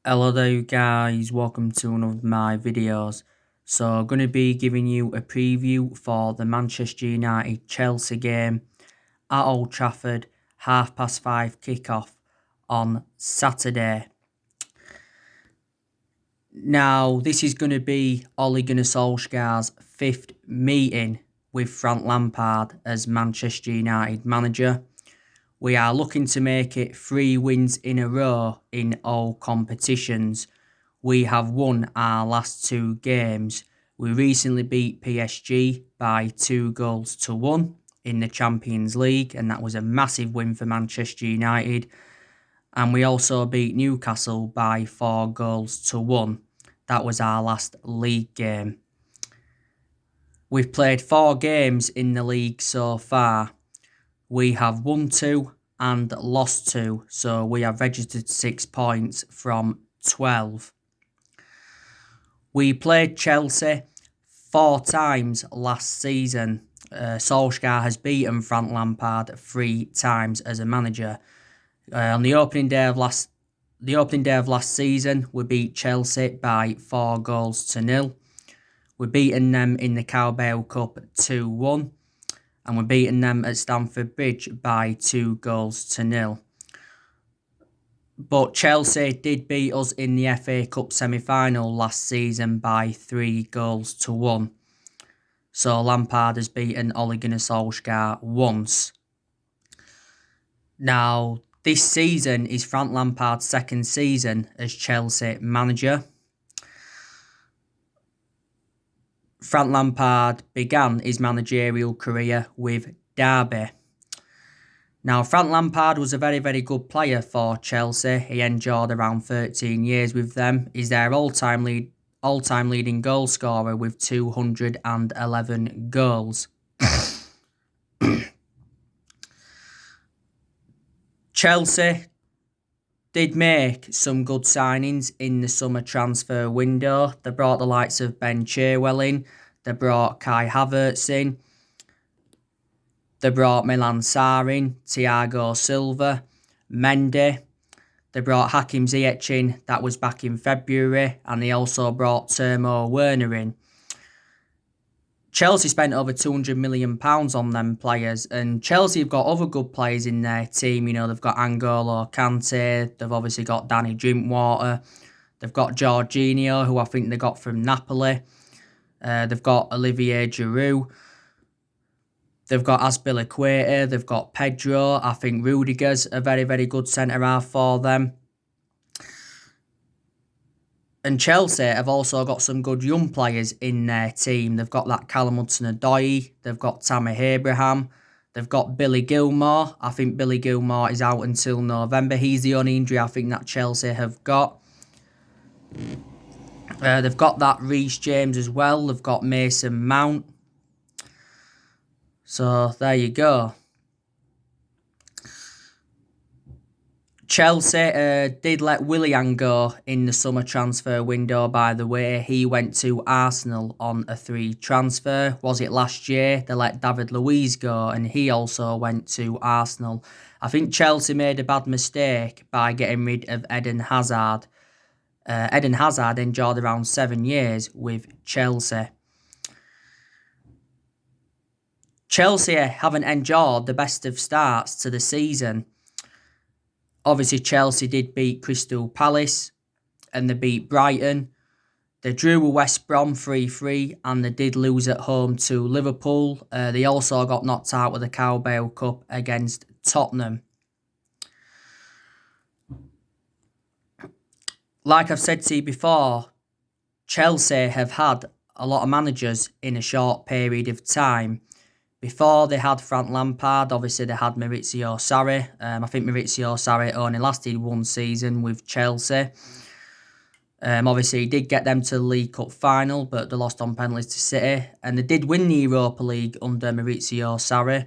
Hello there you guys, welcome to one of my videos. So I'm going to be giving you a preview for the Manchester United Chelsea game at Old Trafford, 5:30 kickoff on Saturday. Now this is going to be Ole Gunnar Solskjaer's 5th meeting with Frank Lampard as Manchester United manager. We are looking to make it 3 wins in a row in all competitions. We have won our last 2 games. We recently beat PSG by 2-1 in the Champions League, and that was a massive win for Manchester United. And we also beat Newcastle by 4-1. That was our last league game. We've played 4 games in the league so far. We have won 2 and lost 2, so we have registered 6 points from 12. We played Chelsea 4 times last season. Solskjaer has beaten Frank Lampard 3 times as a manager. On the opening day of last season, we beat Chelsea by 4-0. We beaten them in the Carabao Cup 2-1. And we're beating them at Stamford Bridge by 2-0. But Chelsea did beat us in the FA Cup semi-final last season by 3-1. So Lampard has beaten Ole Gunnar Solskjaer once. Now, this season is Frank Lampard's 2nd season as Chelsea manager. Frank Lampard began his managerial career with Derby. Now, Frank Lampard was a very, very good player for Chelsea. He endured around 13 years with them. He's their all-time leading goal scorer with 211 goals. Chelsea did make some good signings in the summer transfer window. They brought the likes of Ben Chilwell in. They brought Kai Havertz in. They brought Milan Sarr in, Thiago Silva, Mendy. They brought Hakim Ziyech in. That was back in February. And they also brought Timo Werner in. Chelsea spent over £200 million on them players, and Chelsea have got other good players in their team. You know, they've got N'Golo Kante, they've obviously got Danny Drinkwater, they've got Jorginho, who I think they got from Napoli, they've got Olivier Giroud, they've got Azpilicueta, they've got Pedro. I think Rudiger's a very, very good centre-half for them. And Chelsea have also got some good young players in their team. They've got that Callum Hudson-Odoi. They've got Tammy Abraham. They've got Billy Gilmour. I think Billy Gilmour is out until November. He's the only injury I think that Chelsea have got. They've got that Reece James as well. They've got Mason Mount. So there you go. Chelsea did let Willian go in the summer transfer window, by the way. He went to Arsenal on a 3 transfer. Was it last year? They let David Luiz go, and he also went to Arsenal. I think Chelsea made a bad mistake by getting rid of Eden Hazard. Eden Hazard endured around 7 years with Chelsea. Chelsea haven't enjoyed the best of starts to the season. Obviously, Chelsea did beat Crystal Palace and they beat Brighton. They drew with West Brom 3-3 and they did lose at home to Liverpool. They also got knocked out with the Carabao Cup against Tottenham. Like I've said to you before, Chelsea have had a lot of managers in a short period of time. Before they had Frank Lampard, obviously they had Maurizio Sarri. I think Maurizio Sarri only lasted 1 season with Chelsea. Obviously he did get them to the League Cup final, but they lost on penalties to City. And they did win the Europa League under Maurizio Sarri.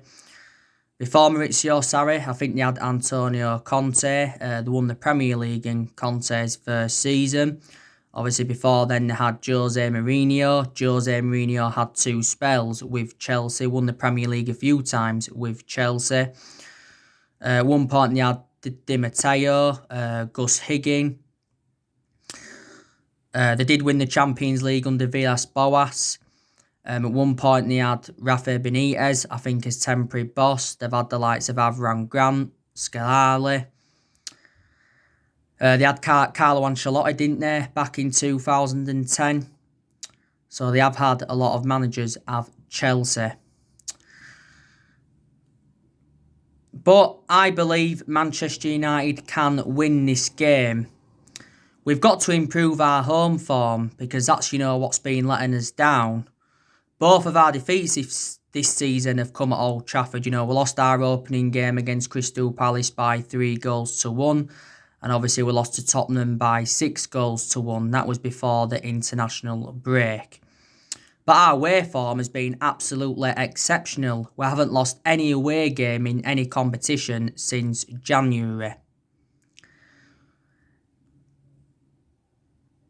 Before Maurizio Sarri, I think they had Antonio Conte. They won the Premier League in Conte's first season. Obviously, before then, they had Jose Mourinho. Jose Mourinho had 2 spells with Chelsea, won the Premier League a few times with Chelsea. At one point, they had Di Matteo, Gus Higgins. They did win the Champions League under Villas-Boas. At one point, they had Rafa Benitez, I think, as temporary boss. They've had the likes of Avram Grant, Scolari. They had Carlo Ancelotti, didn't they, back in 2010. So they have had a lot of managers at Chelsea. But I believe Manchester United can win this game. We've got to improve our home form because that's, what's been letting us down. Both of our defeats this season have come at Old Trafford. We lost our opening game against Crystal Palace by 3-1. And obviously we lost to Tottenham by 6-1. That was before the international break. But our away form has been absolutely exceptional. We haven't lost any away game in any competition since January.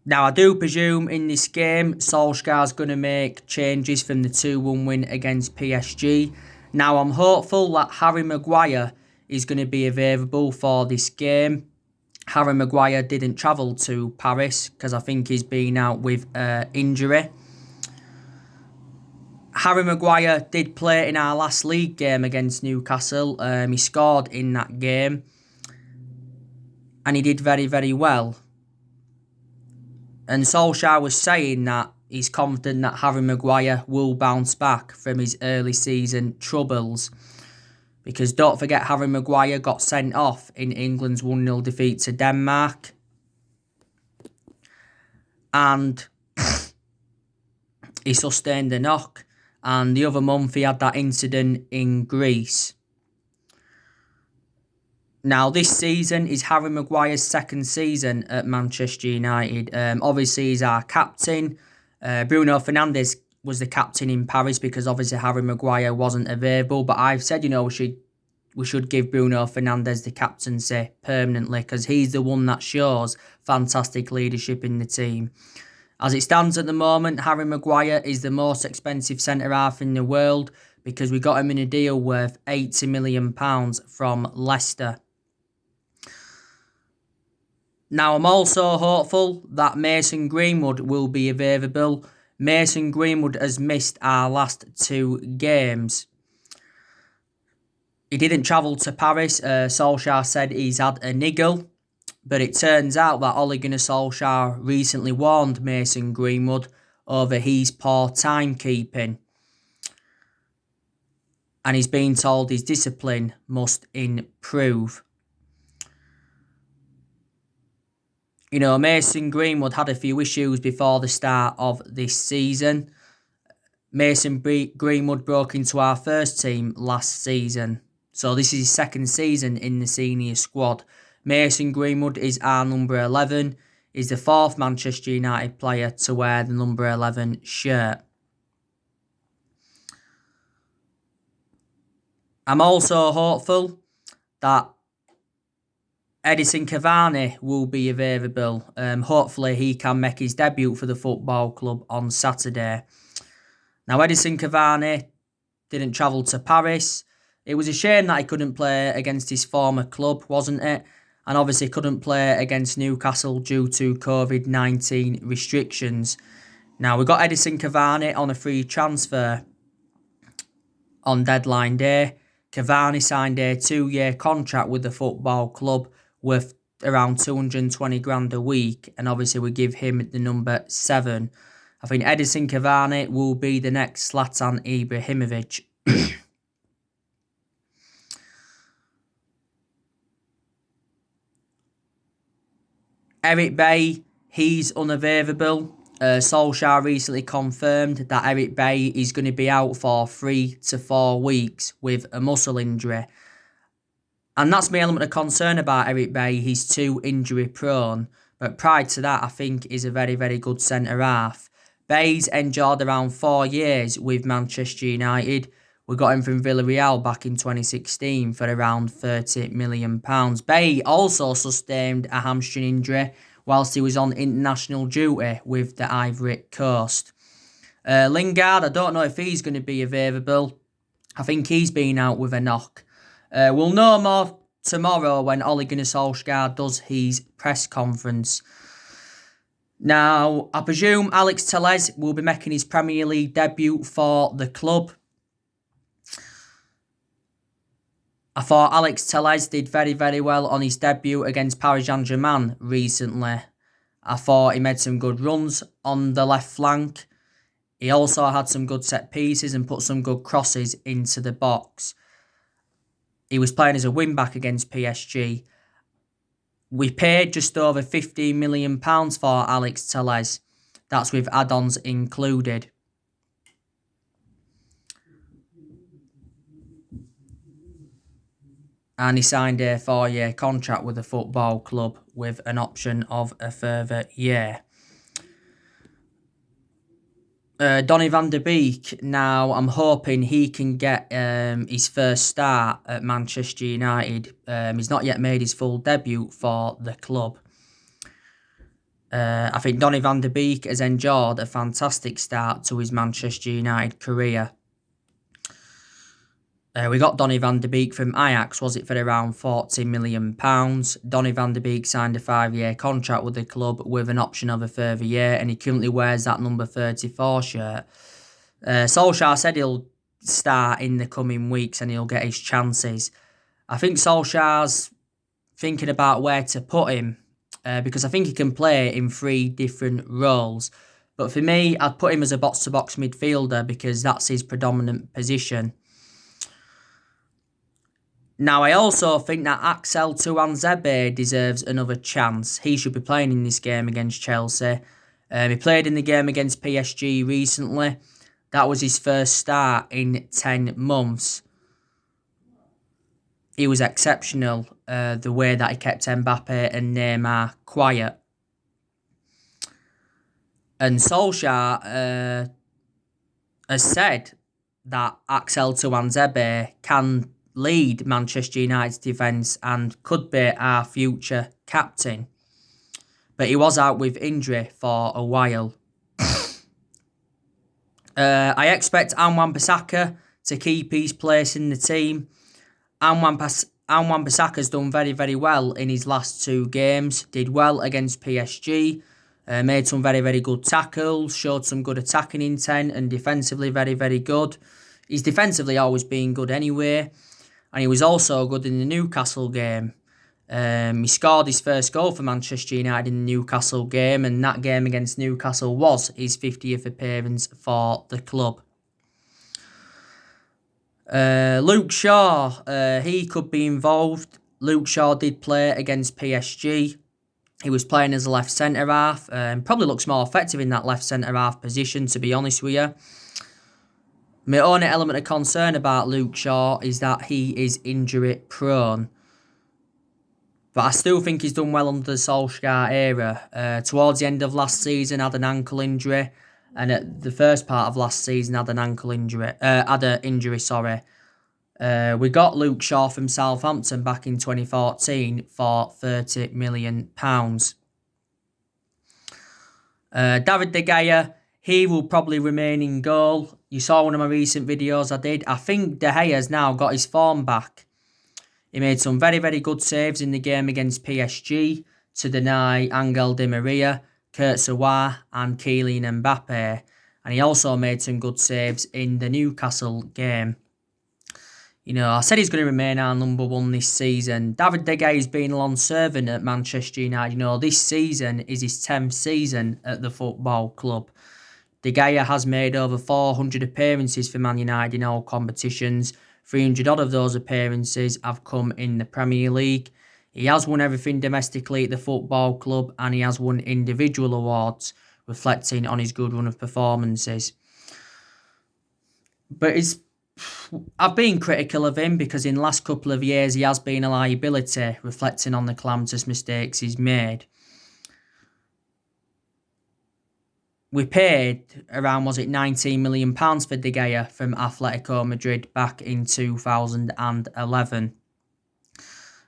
Now, I do presume in this game, Solskjaer's going to make changes from the 2-1 win against PSG. Now, I'm hopeful that Harry Maguire is going to be available for this game. Harry Maguire didn't travel to Paris because I think he's been out with injury. Harry Maguire did play in our last league game against Newcastle. He scored in that game. And he did very, very well. And Solskjaer was saying that he's confident that Harry Maguire will bounce back from his early season troubles. Because don't forget, Harry Maguire got sent off in England's 1-0 defeat to Denmark. And he sustained a knock. And the other month he had that incident in Greece. Now, this season is Harry Maguire's second season at Manchester United. Obviously, he's our captain. Bruno Fernandes was the captain in Paris because obviously Harry Maguire wasn't available. But I've said, we should give Bruno Fernandes the captaincy permanently because he's the one that shows fantastic leadership in the team. As it stands at the moment, Harry Maguire is the most expensive centre-half in the world because we got him in a deal worth £80 million from Leicester. Now, I'm also hopeful that Mason Greenwood will be available. Mason Greenwood has missed our last 2 games. He didn't travel to Paris. Solskjaer said he's had a niggle. But it turns out that Ole Gunnar Solskjaer recently warned Mason Greenwood over his poor timekeeping. And he's been told his discipline must improve. Mason Greenwood had a few issues before the start of this season. Mason Greenwood broke into our first team last season. So this is his second season in the senior squad. Mason Greenwood is our number 11. He's the 4th Manchester United player to wear the number 11 shirt. I'm also hopeful that Edison Cavani will be available. Hopefully he can make his debut for the football club on Saturday. Now, Edison Cavani didn't travel to Paris. It was a shame that he couldn't play against his former club, wasn't it? And obviously couldn't play against Newcastle due to COVID-19 restrictions. Now, we got Edison Cavani on a free transfer on deadline day. Cavani signed a 2-year contract with the football club worth around 220 grand a week. And obviously we give him the number 7. I think Edison Cavani will be the next Zlatan Ibrahimovic. Eric Bailly, he's unavailable. Solskjaer recently confirmed that Eric Bailly is going to be out for 3 to 4 weeks with a muscle injury. And that's my element of concern about Eric Bailly. He's too injury prone. But prior to that, I think he's a very, very good centre-half. Bailly's endured around 4 years with Manchester United. We got him from Villarreal back in 2016 for around £30 million. Bailly also sustained a hamstring injury whilst he was on international duty with the Ivory Coast. Lingard, I don't know if he's going to be available. I think he's been out with a knock. We'll know more tomorrow when Ole Gunnar Solskjaer does his press conference. Now, I presume Alex Telles will be making his Premier League debut for the club. I thought Alex Telles did very, very well on his debut against Paris Saint-Germain recently. I thought he made some good runs on the left flank. He also had some good set pieces and put some good crosses into the box. He was playing as a wing-back against PSG. We paid just over £15 million for Alex Telles. That's with add-ons included. And he signed a 4-year contract with the football club with an option of a further year. Donny van de Beek, now I'm hoping he can get his first start at Manchester United. He's not yet made his full debut for the club. I think Donny van de Beek has enjoyed a fantastic start to his Manchester United career. We got Donny van de Beek from Ajax, was it, for around £40 million. Donny van de Beek signed a 5-year contract with the club with an option of a further year, and he currently wears that number 34 shirt. Solskjaer said he'll start in the coming weeks and he'll get his chances. I think Solskjaer's thinking about where to put him, because I think he can play in 3 different roles. But for me, I'd put him as a box-to-box midfielder because that's his predominant position. Now, I also think that Axel Tuanzebe deserves another chance. He should be playing in this game against Chelsea. He played in the game against PSG recently. That was his first start in 10 months. He was exceptional, the way that he kept Mbappe and Neymar quiet. And Solskjaer has said that Axel Tuanzebe can lead Manchester United's defence and could be our future captain. But he was out with injury for a while. I expect Wan-Bissaka to keep his place in the team. Wan-Bissaka's done very, very well in his last 2 games. Did well against PSG. Made some very, very good tackles. Showed some good attacking intent and defensively very, very good. He's defensively always been good anyway. And he was also good in the Newcastle game. He scored his first goal for Manchester United in the Newcastle game, and that game against Newcastle was his 50th appearance for the club. Luke Shaw, he could be involved. Luke Shaw did play against PSG. He was playing as a left centre-half. Probably looks more effective in that left centre-half position, to be honest with you. My only element of concern about Luke Shaw is that he is injury prone. But I still think he's done well under the Solskjaer era. Towards the end of last season, had an ankle injury. And at the first part of last season, had an injury. We got Luke Shaw from Southampton back in 2014 for £30 million. David De Gea, he will probably remain in goal. You saw one of my recent videos I did. I think De Gea's now got his form back. He made some very, very good saves in the game against PSG to deny Angel Di Maria, Kurzawa and Kylian Mbappe. And he also made some good saves in the Newcastle game. You know, I said he's going to remain our number 1 this season. David De Gea has been a long servant at Manchester United. You know, this season is his 10th season at the football club. De Gea has made over 400 appearances for Man United in all competitions. 300 odd of those appearances have come in the Premier League. He has won everything domestically at the football club, and he has won individual awards, reflecting on his good run of performances. But I've been critical of him because in the last couple of years he has been a liability, reflecting on the calamitous mistakes he's made. We paid around, £19 million for De Gea from Atletico Madrid back in 2011.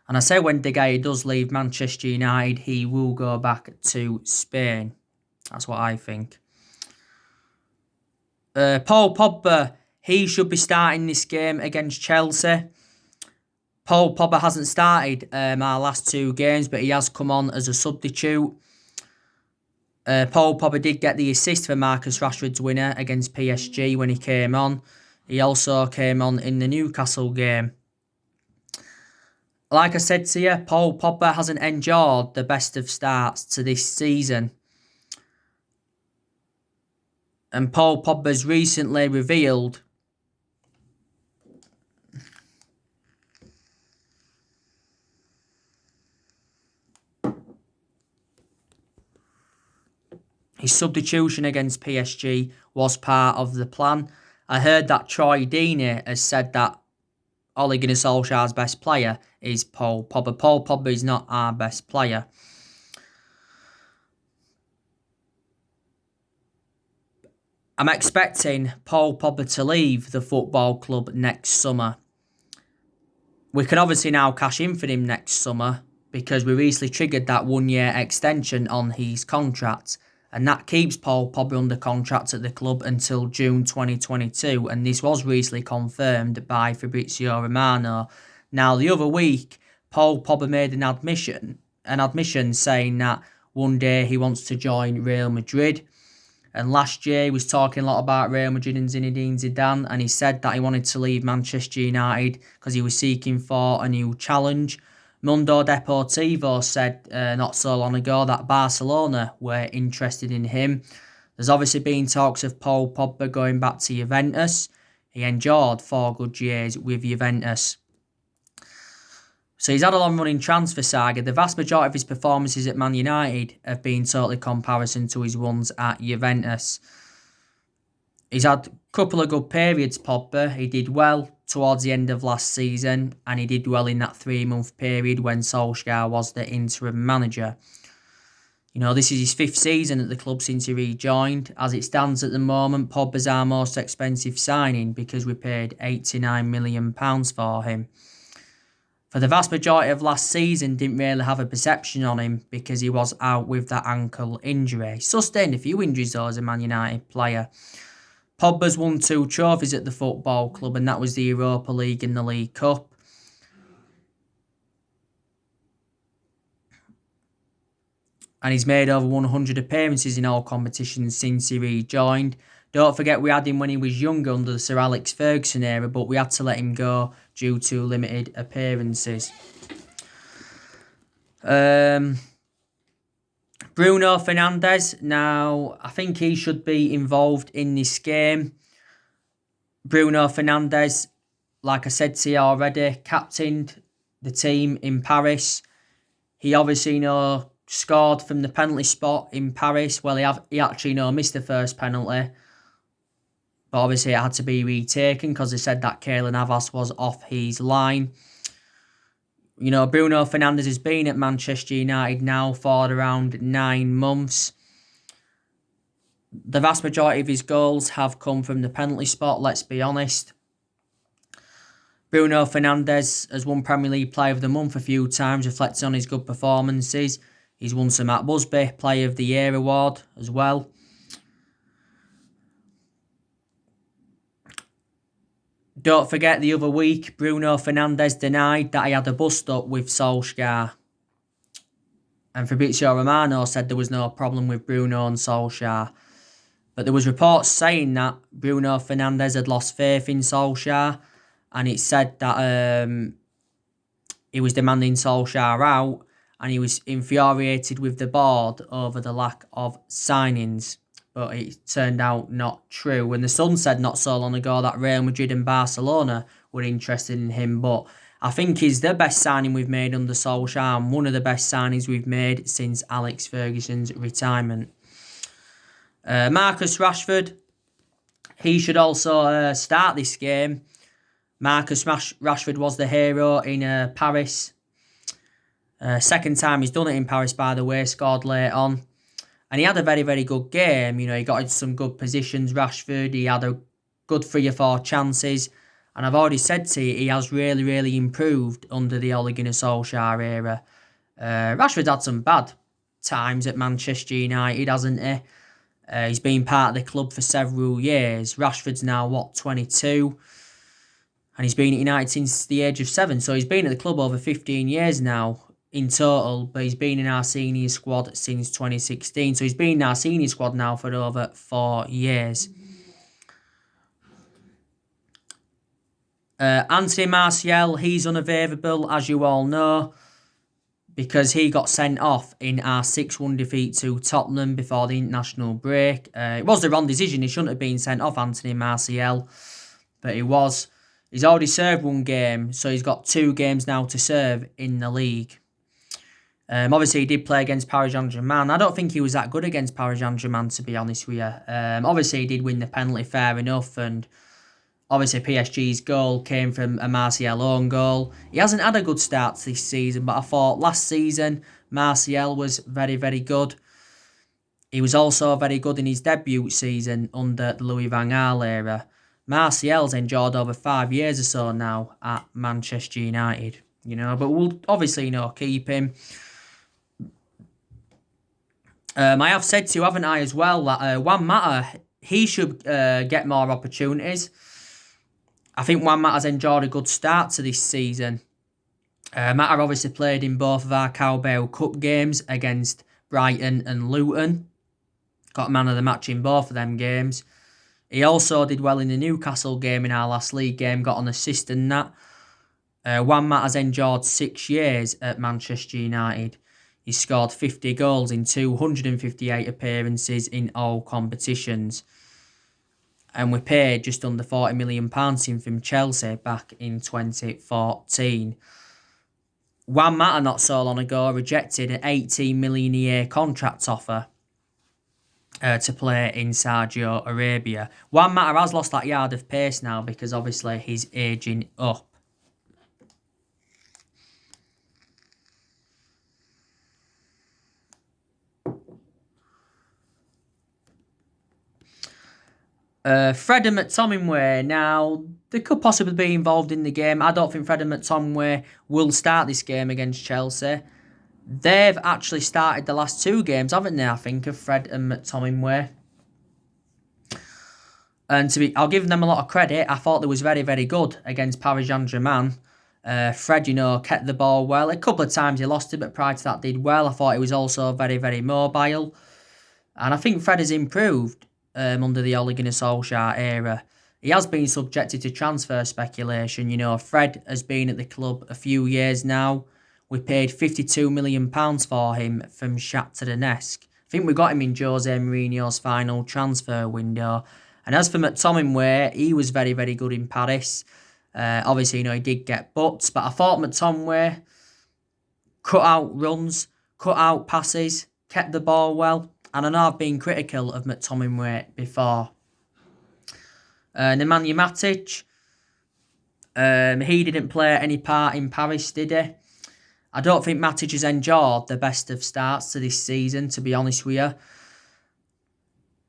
And I say when De Gea does leave Manchester United, he will go back to Spain. That's what I think. Paul Pogba, he should be starting this game against Chelsea. Paul Pogba hasn't started our last 2 games, but he has come on as a substitute. Paul Pogba did get the assist for Marcus Rashford's winner against PSG when he came on. He also came on in the Newcastle game. Like I said to you, Paul Pogba hasn't enjoyed the best of starts to this season. And Paul Pogba's recently revealed his substitution against PSG was part of the plan. I heard that Troy Deeney has said that Ole Gunnar Solskjaer's best player is Paul Pogba. Paul Pogba is not our best player. I'm expecting Paul Pogba to leave the football club next summer. We can obviously now cash in for him next summer because we recently triggered that 1-year extension on his contract. And that keeps Paul Pogba under contract at the club until June 2022. And this was recently confirmed by Fabrizio Romano. Now, the other week, Paul Pogba made an admission saying that one day he wants to join Real Madrid. And last year, he was talking a lot about Real Madrid and Zinedine Zidane. And he said that he wanted to leave Manchester United because he was seeking for a new challenge. Mundo Deportivo said not so long ago that Barcelona were interested in him. There's obviously been talks of Paul Pogba going back to Juventus. He endured 4 good years with Juventus. So he's had a long-running transfer saga. The vast majority of his performances at Man United have been totally comparison to his ones at Juventus. He's had a couple of good periods, Pogba. He did well towards the end of last season, and he did well in that 3-month period when Solskjaer was the interim manager. You know, this is his 5th season at the club since he rejoined. As it stands at the moment, Pogba's our most expensive signing because we paid £89 million for him. For the vast majority of last season, didn't really have a perception on him because he was out with that ankle injury. He sustained a few injuries though as a Man United player. Pogba's won 2 trophies at the football club, and that was the Europa League and the League Cup. And he's made over 100 appearances in all competitions since he rejoined. Don't forget we had him when he was younger under the Sir Alex Ferguson era, but we had to let him go due to limited appearances. Bruno Fernandes, now I think he should be involved in this game. Bruno Fernandes, like I said to you already, captained the team in Paris. He obviously scored from the penalty spot in Paris. Well, he actually missed the first penalty. But obviously it had to be retaken because they said that Keylor Navas was off his line. You know, Bruno Fernandes has been at Manchester United now for around 9 months. The vast majority of his goals have come from the penalty spot, let's be honest. Bruno Fernandes has won Premier League Player of the Month a few times, reflecting on his good performances. He's won some Matt Busby Player of the Year award as well. Don't forget the other week, Bruno Fernandes denied that he had a bust-up with Solskjaer. And Fabrizio Romano said there was no problem with Bruno and Solskjaer. But there was reports saying that Bruno Fernandes had lost faith in Solskjaer. And it said that he was demanding Solskjaer out. And he was infuriated with the board over the lack of signings. But it turned out not true. And the Sun said not so long ago that Real Madrid and Barcelona were interested in him. But I think he's the best signing we've made under Solskjaer and one of the best signings we've made since Alex Ferguson's retirement. Marcus Rashford, he should also start this game. Marcus Rashford was the hero in Paris. Second time he's done it in Paris, by the way, scored late on. And he had a very, very good game. You know, he got into some good positions, Rashford. He had a good 3 or 4 chances. And I've already said to you, he has really, really improved under the Ole Gunnar Solskjaer era. Rashford had some bad times at Manchester United, hasn't he? He's been part of the club for several years. Rashford's now, 22? And he's been at United since the age of 7. So he's been at the club over 15 years now. in total, but he's been in our senior squad since 2016. So he's been in our senior squad now for over 4 years. Anthony Martial, he's unavailable, as you all know, because he got sent off in our 6-1 defeat to Tottenham before the international break. It was the wrong decision. He shouldn't have been sent off, Anthony Martial, but he was. He's already served 1 game, so he's got 2 games now to serve in the league. Obviously, he did play against Paris Saint-Germain. I don't think he was that good against Paris Saint-Germain, to be honest with you. Obviously, he did win the penalty, fair enough, and obviously, PSG's goal came from a Martial own goal. He hasn't had a good start this season, but I thought last season Martial was very, very good. He was also very good in his debut season under the Louis van Gaal era. Martial's endured over 5 years or so now at Manchester United, but we'll obviously, keep him. I have said to you, haven't I, as well, that Juan Mata, he should get more opportunities. I think Juan Mata's enjoyed a good start to this season. Mata obviously played in both of our Carabao Cup games against Brighton and Luton. Got man of the match in both of them games. He also did well in the Newcastle game in our last league game, got an assist and that. Juan Mata's endured 6 years at Manchester United. He scored 50 goals in 258 appearances in all competitions. And we paid just under £40 million from Chelsea back in 2014. Juan Mata not so long ago rejected an £18 million a year contract offer to play in Saudi Arabia. Juan Mata has lost that yard of pace now because obviously he's ageing up. Fred and McTominay, now, they could possibly be involved in the game. I don't think Fred and McTominay will start this game against Chelsea. They've actually started the last 2 games, haven't they, I think, of Fred and McTominay. And I'll give them a lot of credit. I thought they was very, very good against Paris Saint-Germain. Fred, kept the ball well. A couple of times he lost it, but prior to that did well. I thought he was also very, very mobile. And I think Fred has improved under the Ole Gunnar Solskjaer era. He has been subjected to transfer speculation. Fred has been at the club a few years now. We paid £52 million for him from Shakhtar Donetsk. I think we got him in Jose Mourinho's final transfer window. And as for McTominay, he was very, very good in Paris. Obviously, he did get butts, but I thought McTominay cut out runs, cut out passes, kept the ball well. And I know I've been critical of McTominay before. Nemanja Matic, he didn't play any part in Paris, did he? I don't think Matic has enjoyed the best of starts to this season, to be honest with you.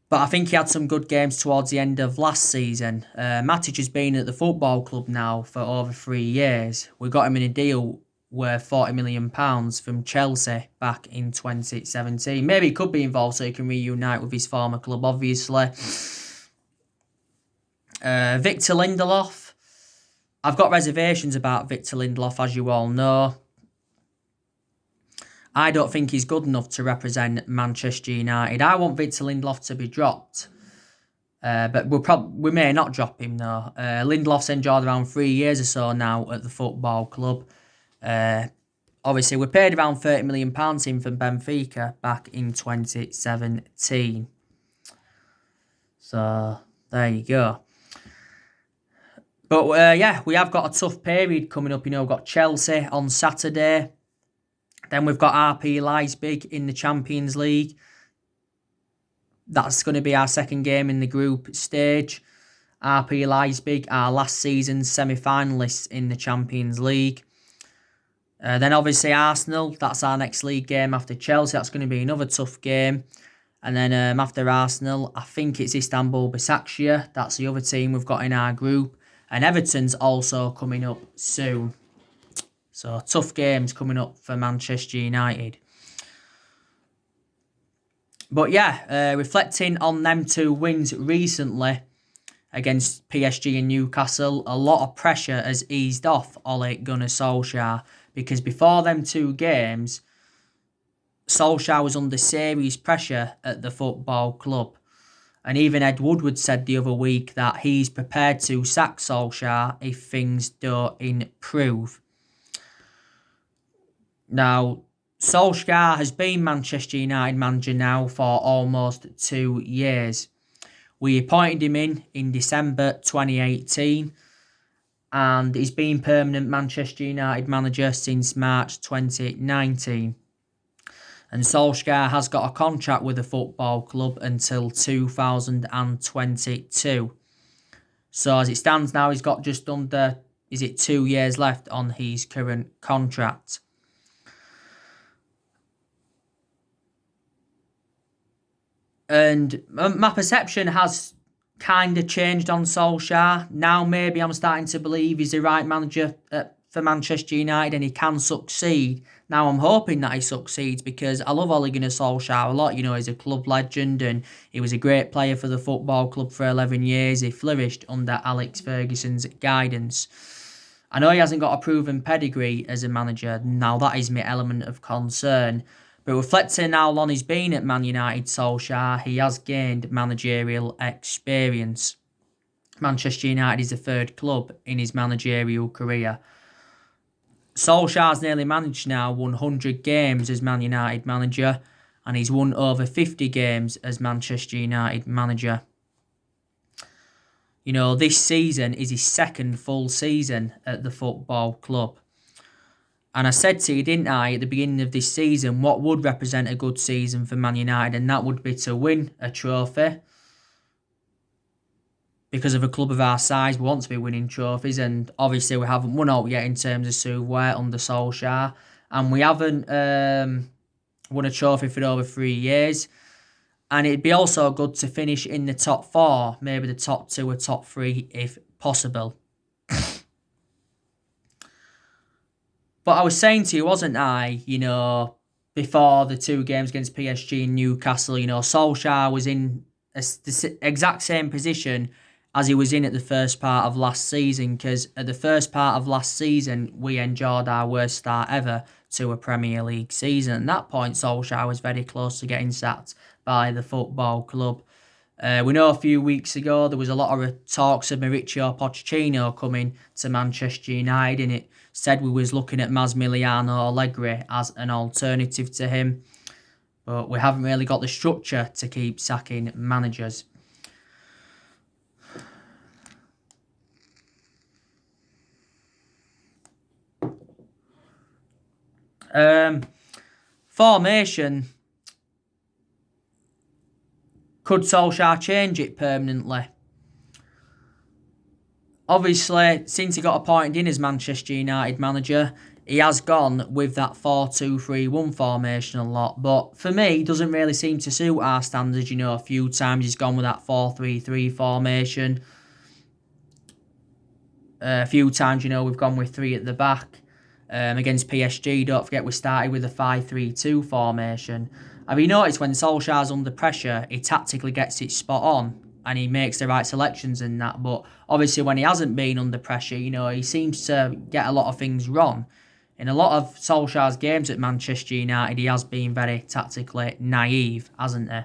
But I think he had some good games towards the end of last season. Matic has been at the football club now for over 3 years. We got him in a deal worth £40 million from Chelsea back in 2017. Maybe he could be involved so he can reunite with his former club, obviously. Victor Lindelof. I've got reservations about Victor Lindelof, as you all know. I don't think he's good enough to represent Manchester United. I want Victor Lindelof to be dropped. But we may not drop him, though. Lindelof's enjoyed around 3 years or so now at the football club. Obviously, we paid around £30 million in from Benfica back in 2017. So, there you go. But, we have got a tough period coming up. We've got Chelsea on Saturday. Then we've got RP Leipzig in the Champions League. That's going to be our second game in the group stage. RP Leipzig, our last season's semi-finalists in the Champions League. Then obviously Arsenal, that's our next league game after Chelsea. That's going to be another tough game. And then after Arsenal, I think it's Istanbul Başakşehir. That's the other team we've got in our group. And Everton's also coming up soon. So tough games coming up for Manchester United. But reflecting on them 2 wins recently against PSG and Newcastle, a lot of pressure has eased off Ole Gunnar Solskjaer because before them 2 games, Solskjaer was under serious pressure at the football club. And even Ed Woodward said the other week that he's prepared to sack Solskjaer if things don't improve. Now, Solskjaer has been Manchester United manager now for almost 2 years. We appointed him in December 2018, and he's been permanent Manchester United manager since March 2019. And Solskjaer has got a contract with the football club until 2022. So as it stands now, he's got just under, 2 years left on his current contract. And my perception has kind of changed on Solskjaer. Now maybe I'm starting to believe he's the right manager for Manchester United and he can succeed. Now I'm hoping that he succeeds because I love Ole Gunnar Solskjaer a lot. You know, he's a club legend and he was a great player for the football club for 11 years. He flourished under Alex Ferguson's guidance. I know he hasn't got a proven pedigree as a manager. Now that is my element of concern. But reflecting how long he's been at Man United, Solskjaer, he has gained managerial experience. Manchester United is the 3rd club in his managerial career. Solskjaer's nearly managed now 100 games as Man United manager, and he's won over 50 games as Manchester United manager. You know, this season is his 2nd full season at the football club. And I said to you, didn't I, at the beginning of this season, what would represent a good season for Man United, and that would be to win a trophy. Because of a club of our size, we want to be winning trophies, and obviously we haven't won out yet in terms of silverware under Solskjaer, and we haven't won a trophy for over 3 years. And it'd be also good to finish in the top 4, maybe the top 2 or top 3 if possible. But I was saying to you, wasn't I, you know, before the 2 games against PSG and Newcastle, you know, Solskjaer was in the exact same position as he was in at the first part of last season, because at the first part of last season, we endured our worst start ever to a Premier League season. At that point, Solskjaer was very close to getting sacked by the football club. We know a few weeks ago there was a lot of talks of Mauricio Pochettino coming to Manchester United, and it said we was looking at Massimiliano Allegri as an alternative to him. But we haven't really got the structure to keep sacking managers. Formation. Could Solskjaer change it permanently? Obviously, since he got appointed in as Manchester United manager, he has gone with that 4-2-3-1 formation a lot. But for me, it doesn't really seem to suit our standards. You know, a few times he's gone with that 4-3-3 formation. A few times, you know, we've gone with 3 at the back. Against PSG, don't forget we started with a 5-3-2 formation. Have you noticed when Solskjaer's under pressure, he tactically gets it spot on and he makes the right selections in that? But obviously when he hasn't been under pressure, you know, he seems to get a lot of things wrong. In a lot of Solskjaer's games at Manchester United, he has been very tactically naive, hasn't he?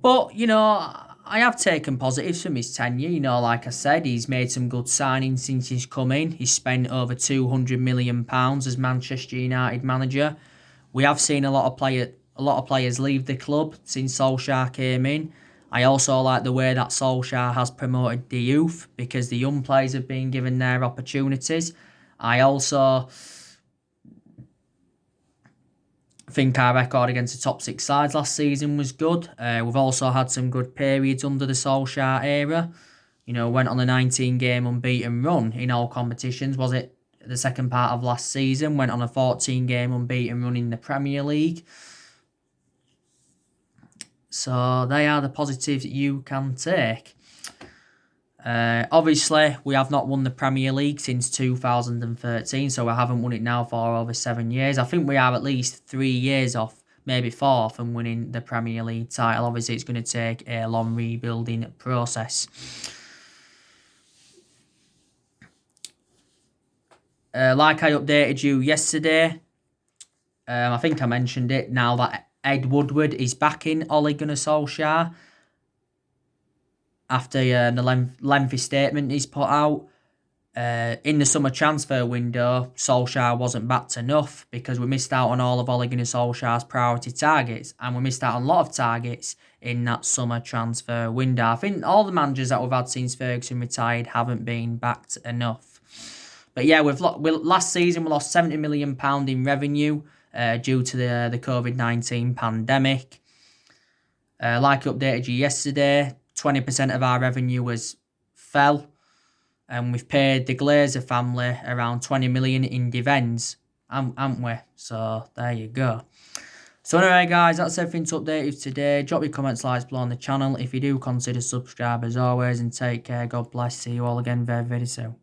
But, you know, I have taken positives from his tenure. You know, like I said, he's made some good signings since he's come in. He's spent over £200 million as Manchester United manager. We have seen a lot of players leave the club since Solskjaer came in. I also like the way that Solskjaer has promoted the youth because the young players have been given their opportunities. I also think our record against the top 6 sides last season was good. We've also had some good periods under the Solskjaer era. You know, went on a 19-game unbeaten run in all competitions. Was it the second part of last season? Went on a 14-game unbeaten run in the Premier League. So they are the positives that you can take. Obviously, we have not won the Premier League since 2013, so we haven't won it now for over 7 years. I think we are at least 3 years off, maybe 4, from winning the Premier League title. Obviously, it's going to take a long rebuilding process. Like I updated you yesterday, I think I mentioned it now that Ed Woodward is backing Ole Gunnar Solskjaer after the lengthy statement he's put out. In the summer transfer window, Solskjaer wasn't backed enough because we missed out on all of Ole Gunnar Solskjaer's priority targets, and we missed out on a lot of targets in that summer transfer window. I think all the managers that we've had since Ferguson retired haven't been backed enough. But yeah, last season we lost £70 million in revenue due to the COVID-19 pandemic. Like I updated you yesterday, 20% of our revenue fell. And we've paid the Glazer family around 20 million in dividends, haven't we? So there you go. So anyway, guys, that's everything to update you today. Drop your comments, likes below on the channel. If you do, consider subscribe as always, and take care. God bless. See you all again very, very soon.